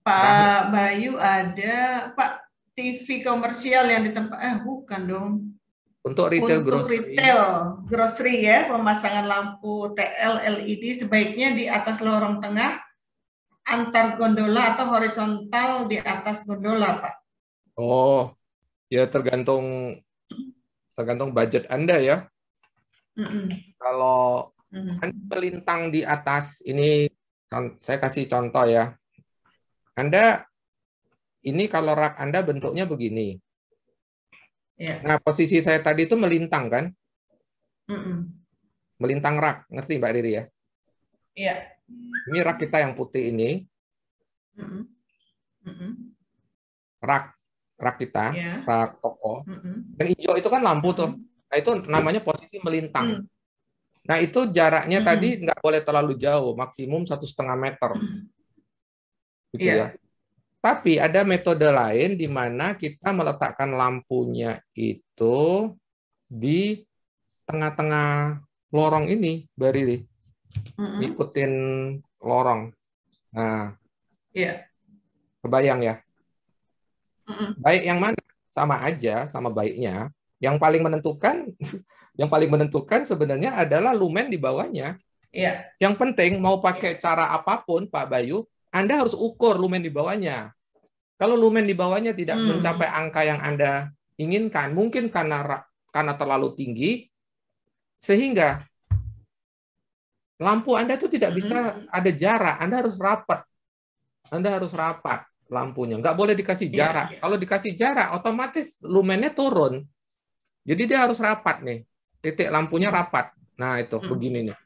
Terakhir, Pak Bayu ada, Pak, TV komersial yang di tempat, bukan dong. untuk retail Untuk grocery, retail grocery ya, pemasangan lampu TL LED sebaiknya di atas lorong tengah, antar gondola atau horizontal di atas gondola, Pak. oh ya tergantung budget Anda ya. Kalau Anda melintang di atas, ini saya kasih contoh ya. Anda ini kalau rak Anda bentuknya begini. Ya. Nah, posisi saya tadi itu melintang kan? Melintang rak, ngerti Mbak Riri ya? Iya. Ini rak kita yang putih ini, rak kita, Ya. rak toko. Yang hijau itu kan lampu tuh. Nah, itu namanya posisi melintang. Nah, itu jaraknya tadi nggak boleh terlalu jauh, maksimum 1,5 meter. Gitu ya. Tapi ada metode lain di mana kita meletakkan lampunya itu di tengah-tengah lorong ini, Mbak Riri. Ngikutin lorong. Nah, kebayang ya? Baik yang mana? Sama aja, sama baiknya. Yang paling menentukan, yang paling menentukan sebenarnya adalah lumen di bawahnya. Yang penting mau pakai cara apapun, Pak Bayu, Anda harus ukur lumen di bawahnya. Kalau lumen di bawahnya tidak mencapai angka yang Anda inginkan, mungkin karena terlalu tinggi, sehingga lampu Anda itu tidak bisa ada jarak. Anda harus rapat. Anda harus rapat lampunya. Nggak boleh dikasih jarak. Kalau dikasih jarak, otomatis lumennya turun. Jadi dia harus rapat nih. Titik lampunya rapat. Nah, itu begini nih.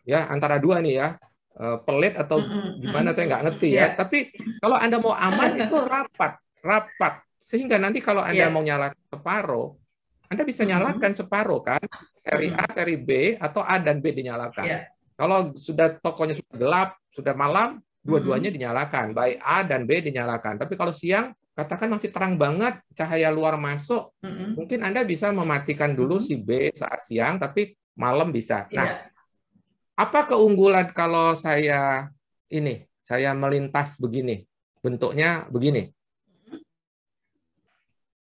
Ya, antara dua nih ya. Pelit atau gimana saya nggak ngerti ya. Tapi kalau Anda mau aman itu rapat. Sehingga nanti kalau Anda mau nyalakan separuh, Anda bisa nyalakan separuh kan. Seri A, seri B, atau A dan B dinyalakan. Kalau sudah tokonya sudah gelap, sudah malam, dua-duanya dinyalakan. Baik A dan B dinyalakan. Tapi kalau siang, katakan masih terang banget, cahaya luar masuk, mungkin Anda bisa mematikan dulu si B saat siang, tapi malam bisa. Nah, apa keunggulan kalau saya melintas begini, bentuknya begini?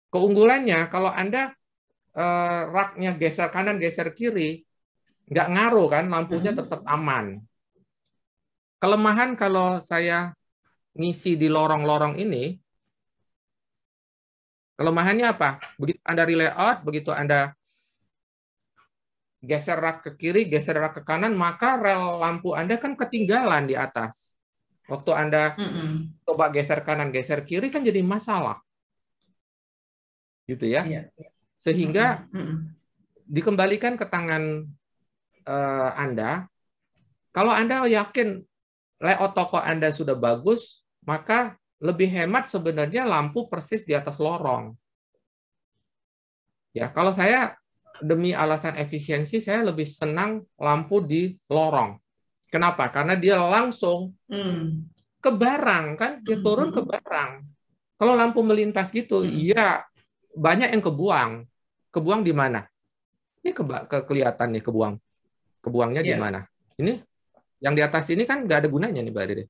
Keunggulannya kalau Anda raknya geser kanan, geser kiri, nggak ngaruh kan, lampunya tetap aman. Kelemahan kalau saya ngisi di lorong-lorong ini, kelemahannya apa? Begitu Anda layout, begitu Anda geser rak ke kiri, geser rak ke kanan, maka rel lampu Anda kan ketinggalan di atas. Waktu Anda coba geser kanan, geser kiri kan jadi masalah. Gitu ya. Sehingga dikembalikan ke tangan Anda. Kalau Anda yakin layout toko Anda sudah bagus, maka lebih hemat sebenarnya lampu persis di atas lorong. Ya, kalau saya demi alasan efisiensi, saya lebih senang lampu di lorong. Kenapa? Karena dia langsung ke barang, kan? Dia turun ke barang. Kalau lampu melintas gitu, iya banyak yang kebuang. Kebuang di mana? Ini kelihatan nih kebuang. Kebuangnya di mana? Ini yang di atas ini kan nggak ada gunanya nih, Mbak Dede.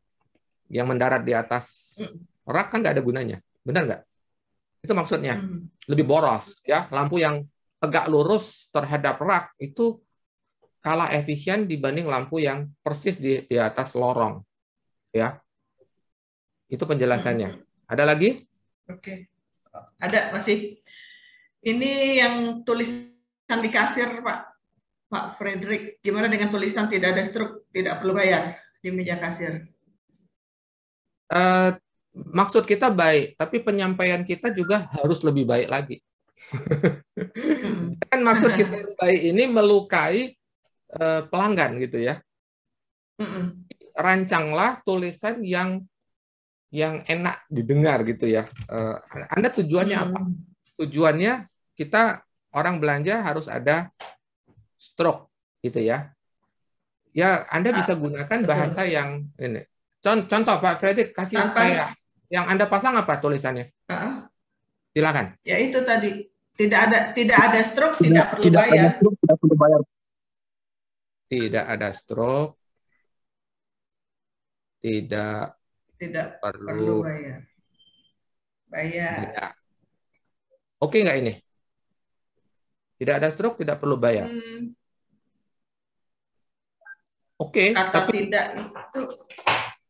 Yang mendarat di atas rak kan nggak ada gunanya. Benar nggak? Itu maksudnya. Lebih boros. Ya, lampu yang tegak lurus terhadap rak itu kalah efisien dibanding lampu yang persis di atas lorong. Ya, itu penjelasannya. Ada lagi? Oke. Ada masih. Ini yang tulisan di kasir, Pak Frederick. Gimana dengan tulisan tidak ada struk, tidak perlu bayar di meja kasir? Maksud kita baik, tapi penyampaian kita juga harus lebih baik lagi. Kan maksud kita yang baik ini melukai pelanggan gitu ya. Rancanglah tulisan yang enak didengar gitu ya. Anda tujuannya apa? Tujuannya kita orang belanja harus ada stroke gitu ya. Ya, Anda bisa gunakan bahasa yang ini. Contoh Pak Fredrik kasih saya. Yang Anda pasang apa tulisannya? Silakan. Ya itu tadi. Tidak ada stroke, tidak perlu bayar. Tidak perlu bayar. Tidak ada stroke. Tidak tidak perlu perlu bayar. Bayar. bayar. Oke nggak ini? Tidak ada stroke, tidak perlu bayar. Oke, Kata tidak itu.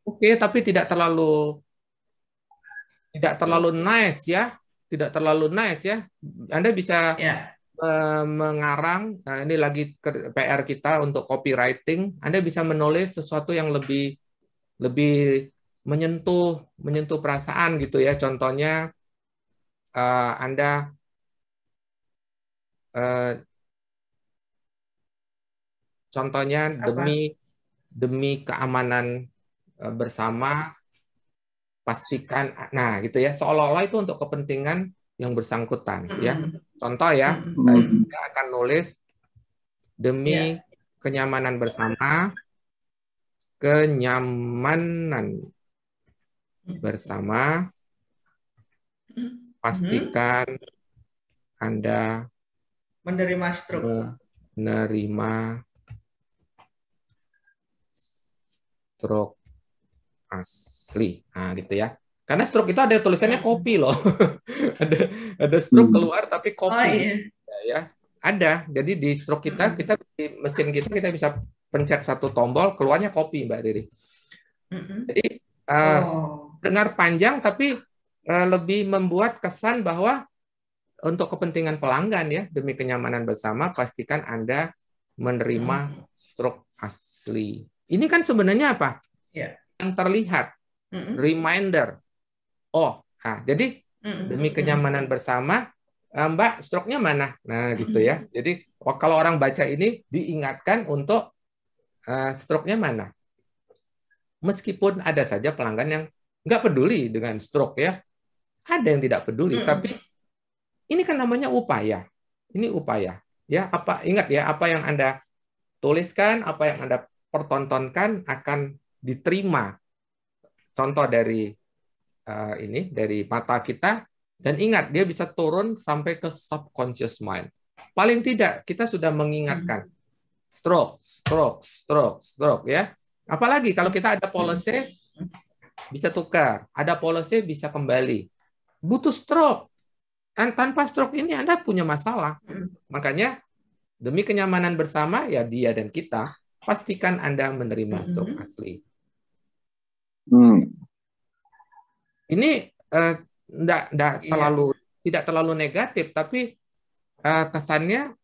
Oke, tapi tidak terlalu nice ya. Tidak terlalu nice ya. Anda bisa Ya. mengarang, nah ini lagi PR kita untuk copywriting, Anda bisa menulis sesuatu yang lebih menyentuh perasaan gitu ya. Contohnya Anda contohnya Apa? demi keamanan bersama, pastikan, nah gitu ya, seolah-olah itu untuk kepentingan yang bersangkutan ya. Contoh ya, saya akan nulis demi kenyamanan bersama, pastikan Anda menerima stroke. Menerima stroke asli. Nah, gitu ya. Karena stroke itu ada tulisannya kopi loh. ada stroke keluar tapi kopi. Oh, iya. Ya, ada. Jadi di stroke kita di mesin kita bisa pencet satu tombol, keluarnya kopi, Mbak Riri. Jadi dengar panjang tapi lebih membuat kesan bahwa untuk kepentingan pelanggan ya, demi kenyamanan bersama, pastikan Anda menerima stroke asli. Ini kan sebenarnya apa? Yang terlihat, reminder. Oh, nah, jadi demi kenyamanan bersama, Mbak, stroke-nya mana? Nah, gitu ya. Jadi kalau orang baca ini diingatkan untuk stroke-nya mana. Meskipun ada saja pelanggan yang nggak peduli dengan stroke ya. Ada yang tidak peduli, tapi ini kan namanya upaya. Ini upaya. Ya, ingat ya, apa yang Anda tuliskan, apa yang Anda pertontonkan akan diterima. Contoh dari dari mata kita, dan ingat dia bisa turun sampai ke subconscious mind. Paling tidak kita sudah mengingatkan stroke ya. Apalagi kalau kita ada policy bisa tukar, ada policy bisa kembali. Butuh stroke. Tanpa stroke ini Anda punya masalah. Makanya demi kenyamanan bersama ya dia dan kita, pastikan Anda menerima stroke asli. Ini tidak terlalu negatif, tapi kesannya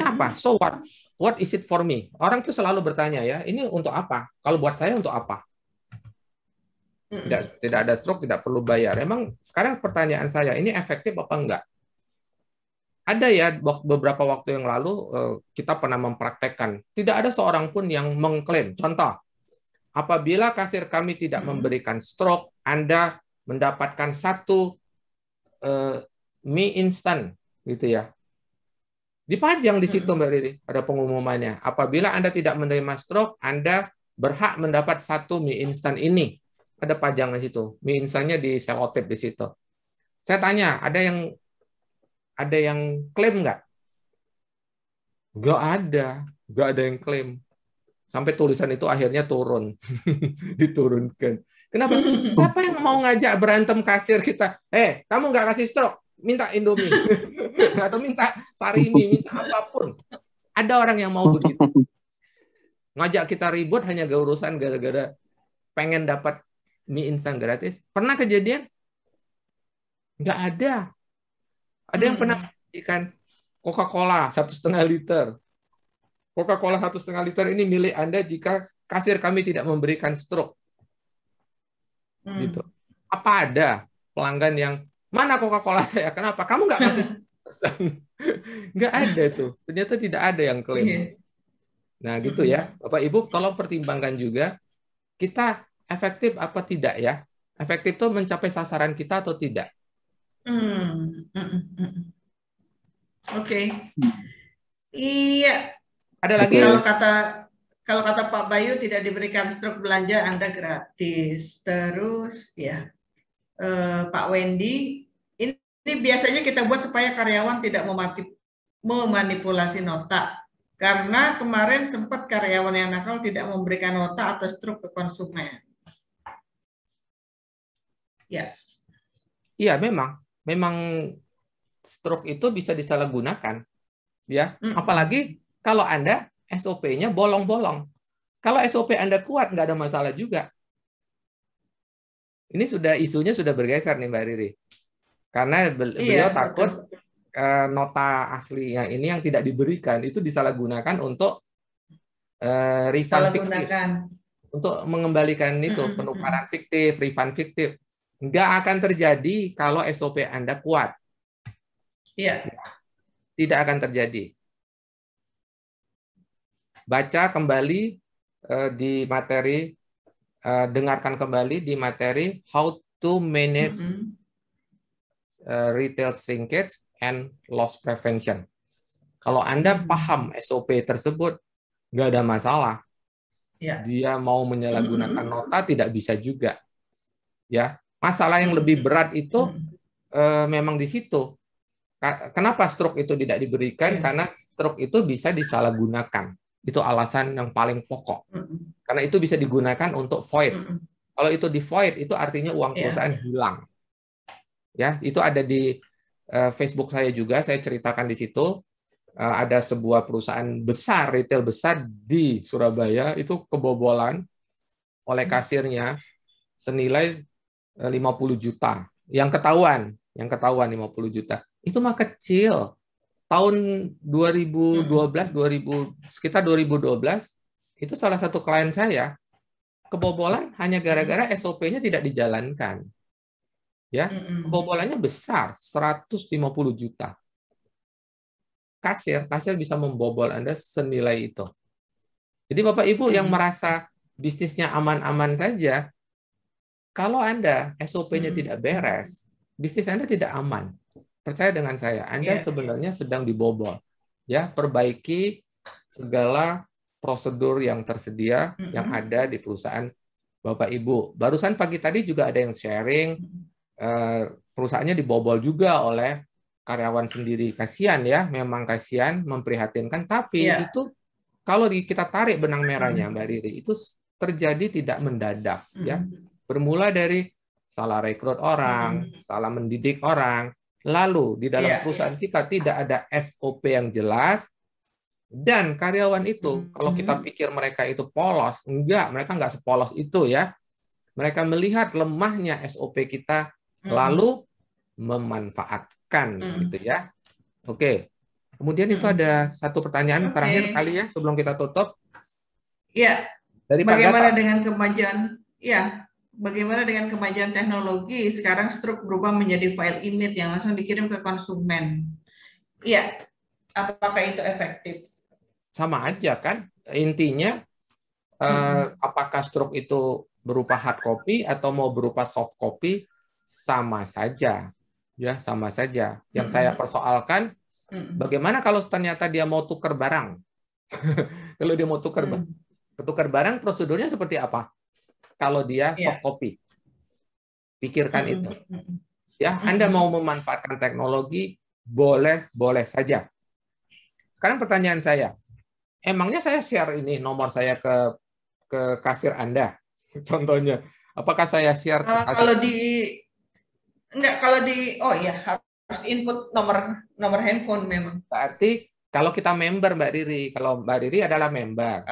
apa? So what? What is it for me? Orang tuh selalu bertanya ya, ini untuk apa? Kalau buat saya untuk apa? Tidak ada stroke, tidak perlu bayar. Emang sekarang pertanyaan saya, ini efektif apa enggak? Ada ya, beberapa waktu yang lalu kita pernah mempraktekkan. Tidak ada seorang pun yang mengklaim. Contoh, apabila kasir kami tidak memberikan stroke, Anda mendapatkan satu mie instan, gitu ya. Dipajang di situ, Mbak Riri, ada pengumumannya. Apabila Anda tidak menerima stroke, Anda berhak mendapat satu mie instan ini. Ada pajangan di situ. Mie instannya di selotip di situ. Saya tanya, ada yang klaim nggak? Nggak ada yang klaim. Sampai tulisan itu akhirnya turun, diturunkan. Kenapa? Siapa yang mau ngajak berantem kasir kita? Kamu nggak kasih stroke, minta Indomie, atau minta sarimi, minta apapun. Ada orang yang mau begitu. Ngajak kita ribut hanya urusan gara-gara pengen dapat mie instan gratis. Pernah kejadian? Nggak ada. Ada yang pernah memberikan Coca-Cola 1,5 liter. Coca-Cola 1,5 liter ini milik Anda jika kasir kami tidak memberikan stroke. Gitu. Apa ada pelanggan yang, mana Coca-Cola saya? Kenapa? Kamu nggak kasih stroke? Nggak ada tuh. Ternyata tidak ada yang klaim. Nah, gitu ya. Bapak Ibu, tolong pertimbangkan juga kita efektif apa tidak ya? Efektif itu mencapai sasaran kita atau tidak? Oke. Iya. Ada lagi? Kalau kata Pak Bayu tidak diberikan stroke belanja Anda gratis. Terus ya Pak Wendy, ini biasanya kita buat supaya karyawan tidak memanipulasi nota. Karena kemarin sempat karyawan yang nakal tidak memberikan nota atau stroke ke konsumen. Ya. Iya, memang stroke itu bisa disalahgunakan, ya. Apalagi kalau Anda SOP-nya bolong-bolong. Kalau SOP Anda kuat, nggak ada masalah juga. Ini isunya sudah bergeser nih, Mbak Riri. Karena beliau takut nota aslinya ini yang tidak diberikan itu disalahgunakan untuk refund fiktif. Untuk mengembalikan itu, penukaran fiktif, refund fiktif. Nggak akan terjadi kalau SOP Anda kuat. Iya. Tidak akan terjadi. Baca kembali di materi, dengarkan kembali di materi How to Manage Retail Shrinkage and Loss Prevention. Kalau Anda paham SOP tersebut, nggak ada masalah. Ya. Dia mau menyalahgunakan nota tidak bisa juga. Ya, masalah yang lebih berat itu memang di situ. Kenapa stroke itu tidak diberikan? Karena stroke itu bisa disalahgunakan. Itu alasan yang paling pokok. Karena itu bisa digunakan untuk void. Kalau itu di void, itu artinya uang perusahaan hilang. Ya, itu ada di Facebook saya juga. Saya ceritakan di situ. Ada sebuah perusahaan besar, retail besar di Surabaya, itu kebobolan oleh kasirnya senilai 50 juta. Yang ketahuan 50 juta. Itu mah kecil. Tahun 2012, sekitar 2012, itu salah satu klien saya kebobolan hanya gara-gara SOP-nya tidak dijalankan. Ya, kebobolannya besar, 150 juta. Kasir bisa membobol Anda senilai itu. Jadi Bapak Ibu yang merasa bisnisnya aman-aman saja, kalau Anda SOP-nya tidak beres, bisnis Anda tidak aman. Percaya dengan saya, Anda sebenarnya sedang dibobol. Ya, perbaiki segala prosedur yang tersedia yang ada di perusahaan Bapak Ibu. Barusan pagi tadi juga ada yang sharing, perusahaannya dibobol juga oleh karyawan sendiri. Kasihan ya, memang kasihan, memprihatinkan. Tapi itu kalau kita tarik benang merahnya, Mbak Riri, itu terjadi tidak mendadak. Ya, bermula dari salah rekrut orang, salah mendidik orang, lalu di dalam perusahaan kita tidak ada SOP yang jelas, dan karyawan itu, kalau kita pikir mereka itu polos, mereka enggak sepolos itu ya. Mereka melihat lemahnya SOP kita, lalu memanfaatkan gitu ya. Oke. Kemudian itu ada satu pertanyaan terakhir kali ya sebelum kita tutup. Iya. Dari bagaimana dengan kemajuan? Ya, bagaimana dengan kemajuan teknologi? Sekarang stroke berubah menjadi file image yang langsung dikirim ke konsumen. Iya. Apakah itu efektif? Sama aja kan. Intinya apakah stroke itu berupa hard copy atau mau berupa soft copy, sama saja. Ya, sama saja. Yang saya persoalkan, bagaimana kalau ternyata dia mau tukar barang? Kalau dia mau tukar barang, prosedurnya seperti apa? Kalau dia soft copy. Pikirkan itu. Ya, Anda mau memanfaatkan teknologi, boleh saja. Sekarang pertanyaan saya, emangnya saya share ini nomor saya ke kasir Anda? Contohnya, apakah saya share ke kasir? Oh ya, harus input nomor handphone memang. Berarti kalau kita member, Mbak Riri, kalau Mbak Riri adalah member.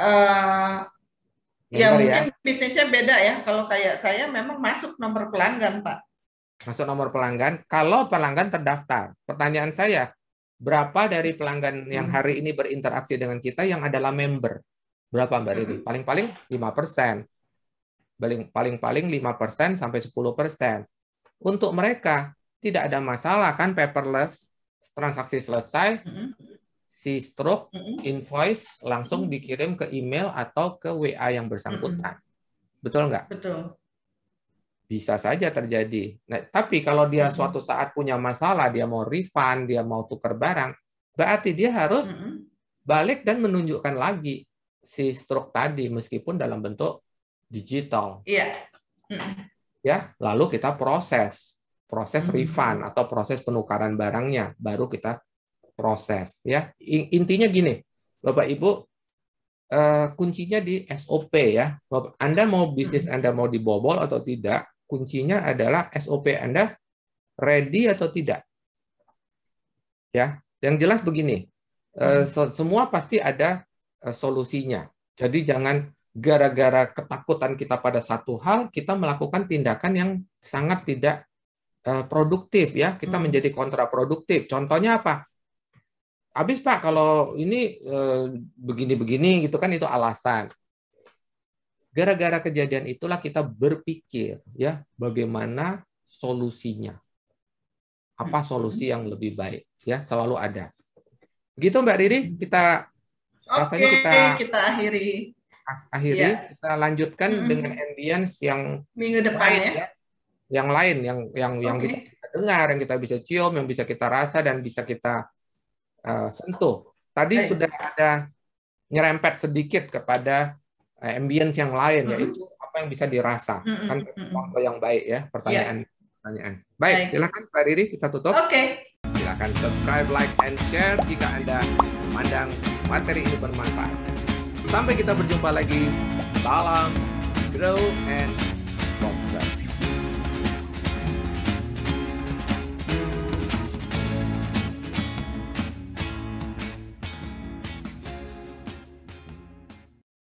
Ya mungkin bisnisnya beda ya. Kalau kayak saya memang masuk nomor pelanggan, Pak. Masuk nomor pelanggan. Kalau pelanggan terdaftar, pertanyaan saya, berapa dari pelanggan yang hari ini berinteraksi dengan kita yang adalah member? Berapa, Mbak Riri? Paling-paling 5%. Paling-paling 5% sampai 10%. Untuk mereka tidak ada masalah kan, paperless, transaksi selesai, si stroke, invoice langsung dikirim ke email atau ke WA yang bersangkutan. Betul nggak? Betul. Bisa saja terjadi. Nah, tapi kalau dia suatu saat punya masalah, dia mau refund, dia mau tukar barang, berarti dia harus balik dan menunjukkan lagi si stroke tadi, meskipun dalam bentuk digital. Iya. Ya, lalu kita proses refund atau proses penukaran barangnya, baru kita proses. Ya, intinya gini, Bapak Ibu, kuncinya di SOP ya. Anda mau bisnis Anda mau dibobol atau tidak, kuncinya adalah SOP Anda ready atau tidak. Ya, yang jelas begini, semua pasti ada solusinya. Jadi jangan gara-gara ketakutan kita pada satu hal, kita melakukan tindakan yang sangat tidak produktif ya, kita menjadi kontraproduktif. Contohnya apa? Habis Pak, kalau ini begini-begini gitu kan, itu alasan. Gara-gara kejadian itulah kita berpikir ya, bagaimana solusinya. Apa solusi yang lebih baik ya, selalu ada. Begitu Mbak Riri, rasanya kita akhiri. Ya. Kita lanjutkan dengan ambience yang minggu depan lain, ya. Yang lain yang kita bisa dengar, yang kita bisa cium, yang bisa kita rasa dan bisa kita sentuh. Tadi sudah ada nyerempet sedikit kepada ambience yang lain, yaitu apa yang bisa dirasa. Kan contoh yang baik ya, pertanyaan. Baik, silakan Mbak Riri, kita tutup. Silakan subscribe, like, and share jika Anda memandang materi ini bermanfaat. Sampai kita berjumpa lagi. Salam, grow, and prosper.